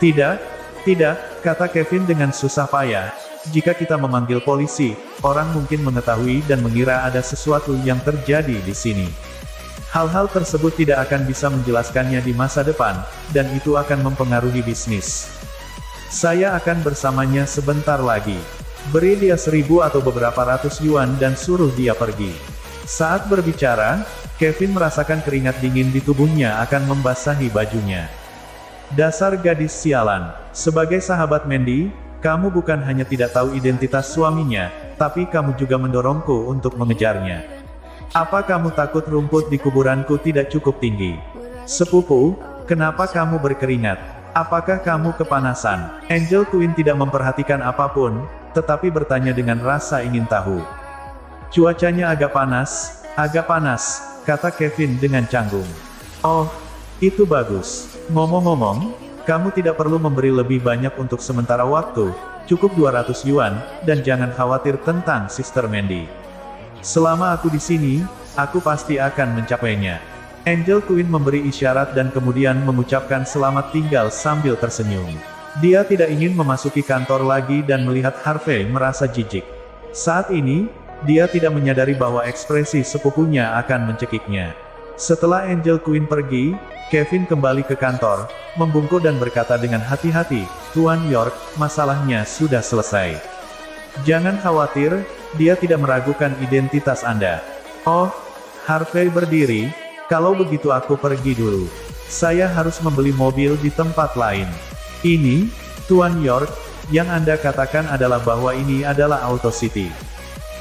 Tidak, tidak, kata Kevin dengan susah payah. Jika kita memanggil polisi, orang mungkin mengetahui dan mengira ada sesuatu yang terjadi di sini. Hal-hal tersebut tidak akan bisa menjelaskannya di masa depan, dan itu akan mempengaruhi bisnis. Saya akan bersamanya sebentar lagi. Beri dia 1.000 atau beberapa ratus yuan dan suruh dia pergi. Saat berbicara, Kevin merasakan keringat dingin di tubuhnya akan membasahi bajunya. Dasar gadis sialan. Sebagai sahabat Mandy, kamu bukan hanya tidak tahu identitas suaminya, tapi kamu juga mendorongku untuk mengejarnya. Apa kamu takut rumput di kuburanku tidak cukup tinggi? Sepupu, kenapa kamu berkeringat? Apakah kamu kepanasan? Angel Queen tidak memperhatikan apapun, tetapi bertanya dengan rasa ingin tahu. Cuacanya agak panas, kata Kevin dengan canggung. Oh, itu bagus. Ngomong-ngomong, kamu tidak perlu memberi lebih banyak untuk sementara waktu, cukup 200 yuan, dan jangan khawatir tentang Sister Mandy. Selama aku di sini, aku pasti akan mencapainya. Angel Queen memberi isyarat dan kemudian mengucapkan selamat tinggal sambil tersenyum. Dia tidak ingin memasuki kantor lagi dan melihat Harvey merasa jijik. Saat ini, dia tidak menyadari bahwa ekspresi sepupunya akan mencekiknya. Setelah Angel Queen pergi, Kevin kembali ke kantor, membungkuk dan berkata dengan hati-hati, "Tuan York, masalahnya sudah selesai. Jangan khawatir, dia tidak meragukan identitas Anda." "Oh," Harvey berdiri, "kalau begitu aku pergi dulu. Saya harus membeli mobil di tempat lain." "Ini, Tuan York, yang Anda katakan adalah bahwa ini adalah Auto City.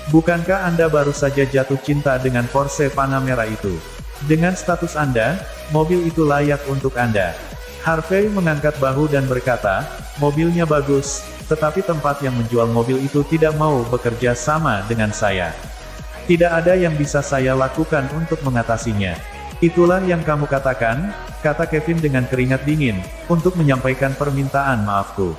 Bukankah Anda baru saja jatuh cinta dengan Porsche Panamera itu? Dengan status Anda, mobil itu layak untuk Anda." Harvey mengangkat bahu dan berkata, "Mobilnya bagus, tetapi tempat yang menjual mobil itu tidak mau bekerja sama dengan saya. Tidak ada yang bisa saya lakukan untuk mengatasinya." "Itulah yang kamu katakan," kata Kevin dengan keringat dingin, "untuk menyampaikan permintaan maafku.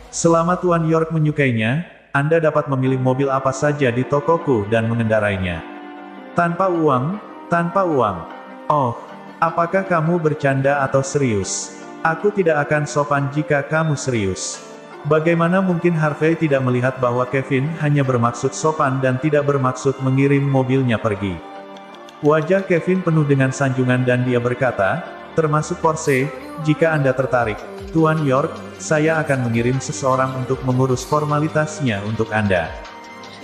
Selama Tuan York menyukainya, Anda dapat memilih mobil apa saja di tokoku dan mengendarainya. Tanpa uang, tanpa uang." "Oh, apakah kamu bercanda atau serius? Aku tidak akan sopan jika kamu serius." Bagaimana mungkin Harvey tidak melihat bahwa Kevin hanya bermaksud sopan dan tidak bermaksud mengirim mobilnya pergi? Wajah Kevin penuh dengan sanjungan dan dia berkata, "Termasuk Porsche, jika Anda tertarik, Tuan York, saya akan mengirim seseorang untuk mengurus formalitasnya untuk Anda."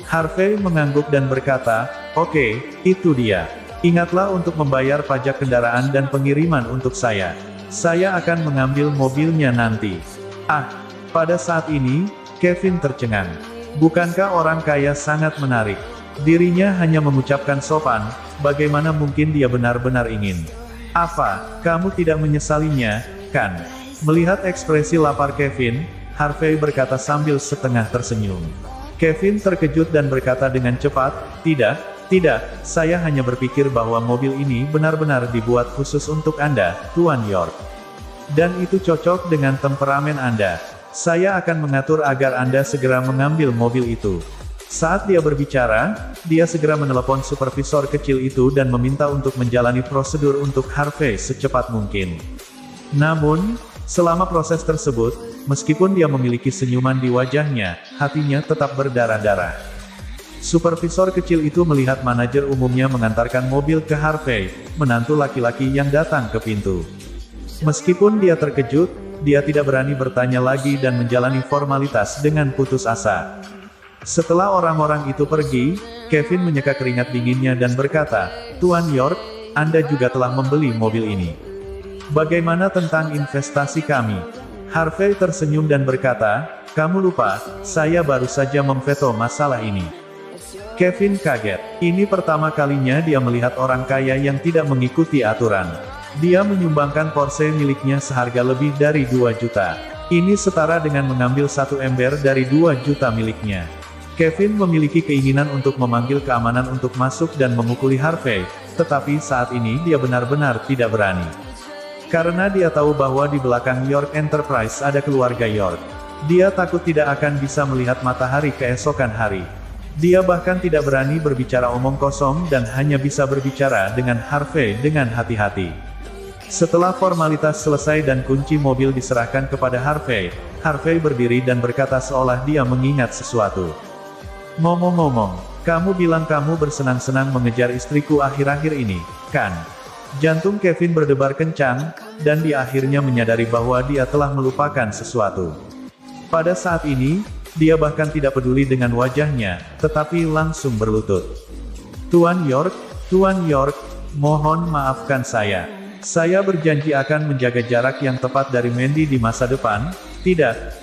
Harvey mengangguk dan berkata, "Oke, itu dia. Ingatlah untuk membayar pajak kendaraan dan pengiriman untuk saya. Saya akan mengambil mobilnya nanti." Pada saat ini, Kevin tercengang. Bukankah orang kaya sangat menarik? Dirinya hanya mengucapkan sopan, bagaimana mungkin dia benar-benar ingin? "Apa, kamu tidak menyesalinya, kan?" Melihat ekspresi lapar Kevin, Harvey berkata sambil setengah tersenyum. Kevin terkejut dan berkata dengan cepat, Tidak, saya hanya berpikir bahwa mobil ini benar-benar dibuat khusus untuk Anda, Tuan York. Dan itu cocok dengan temperamen Anda. Saya akan mengatur agar Anda segera mengambil mobil itu." Saat dia berbicara, dia segera menelepon supervisor kecil itu dan meminta untuk menjalani prosedur untuk Harvey secepat mungkin. Namun, selama proses tersebut, meskipun dia memiliki senyuman di wajahnya, hatinya tetap berdarah-darah. Supervisor kecil itu melihat manajer umumnya mengantarkan mobil ke Harvey, menantu laki-laki yang datang ke pintu. Meskipun dia terkejut, dia tidak berani bertanya lagi dan menjalani formalitas dengan putus asa. Setelah orang-orang itu pergi, Kevin menyeka keringat dinginnya dan berkata, "Tuan York, Anda juga telah membeli mobil ini. Bagaimana tentang investasi kami?" Harvey tersenyum dan berkata, "Kamu lupa, saya baru saja memveto masalah ini." Kevin kaget. Ini pertama kalinya dia melihat orang kaya yang tidak mengikuti aturan. Dia menyumbangkan Porsche miliknya seharga lebih dari 2 juta. Ini setara dengan mengambil 1 ember dari 2 juta miliknya. Kevin memiliki keinginan untuk memanggil keamanan untuk masuk dan memukuli Harvey, tetapi saat ini dia benar-benar tidak berani. Karena dia tahu bahwa di belakang York Enterprise ada keluarga York. Dia takut tidak akan bisa melihat matahari keesokan hari. Dia bahkan tidak berani berbicara omong kosong dan hanya bisa berbicara dengan Harvey dengan hati-hati. Setelah formalitas selesai dan kunci mobil diserahkan kepada Harvey, Harvey berdiri dan berkata seolah dia mengingat sesuatu. Ngomong-ngomong, kamu bilang kamu bersenang-senang mengejar istriku akhir-akhir ini, kan? Jantung Kevin berdebar kencang, dan dia akhirnya menyadari bahwa dia telah melupakan sesuatu. Pada saat ini, dia bahkan tidak peduli dengan wajahnya, tetapi langsung berlutut. Tuan York, mohon maafkan saya. Saya berjanji akan menjaga jarak yang tepat dari Mandy di masa depan. Tidak,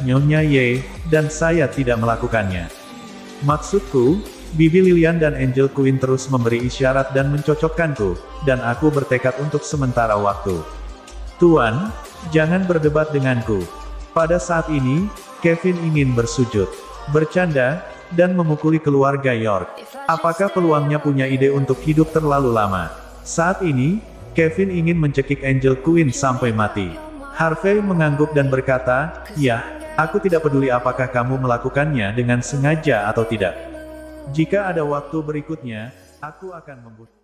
Nyonya Ye, dan saya tidak melakukannya. Maksudku, Bibi Lilian dan Angel Queen terus memberi isyarat dan mencocokkanku, dan aku bertekad untuk sementara waktu. Tuan, jangan berdebat denganku. Pada saat ini, Kevin ingin bersujud, bercanda, dan memukuli keluarga York. Apakah peluangnya punya ide untuk hidup terlalu lama? Saat ini, Kevin ingin mencekik Angel Queen sampai mati. Harvey mengangguk dan berkata, "Ya, aku tidak peduli apakah kamu melakukannya dengan sengaja atau tidak. Jika ada waktu berikutnya, aku akan membunuh."